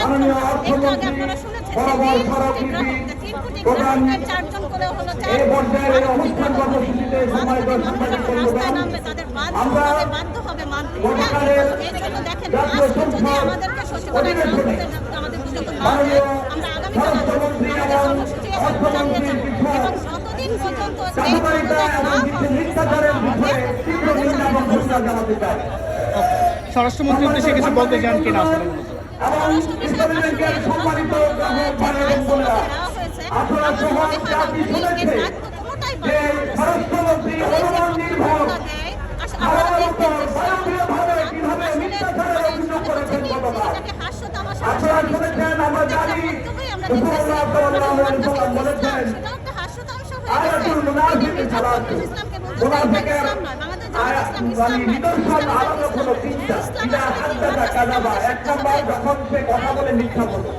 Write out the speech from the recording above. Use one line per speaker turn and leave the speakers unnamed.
মাননীয় অর্থমন্ত্রী বরাবর স্মারকলিপি প্রদান এই পর্যায়ের এই অনুষ্ঠান কর্মসূচিতে সম্মানিত সাংবাদিক বন্ধুগণ, আমরা গতকালের জাতীয় সংসদ অধিবেশনে মাননীয় স্বরাষ্ট্রমন্ত্রী এবং অর্থমন্ত্রীর বিষয় চাঁদাবাড়িতা এবং মিথ্যাচারের বিষয়ে তীব্র নিন্দা এবং ঘোষণা জানাতে চাই।
স্বরাষ্ট্রমন্ত্রী উদ্দেশ্যে কিছু বলতে চান কিনা আসলে
এবং ইসলামের সম্মানিত বোনেরা, আপনারা সবাই জাতি শুনেছে যে স্বরাষ্ট্রমন্ত্রী অনুমান নির্ভর স্বয়ংক্রিয়ভাবে কিভাবে মিথ্যাচারের অভিযোগ করেছেন গতকাল। আপনারা শুনেছেন, আমরা জানি রাসূলুল্লাহ সাল্লাল্লাহু আলাইহি ওয়াসাল্লাম বলেছেন আয়াতুল মুনাফিক সালাত, মুনাফিকের নিদর্শন আলাদা কোনো তিনটা, ইদা হাদ্দাসা কাযাবা, এক নাম্বার যখন সে কথা বলে মিথ্যা বলে।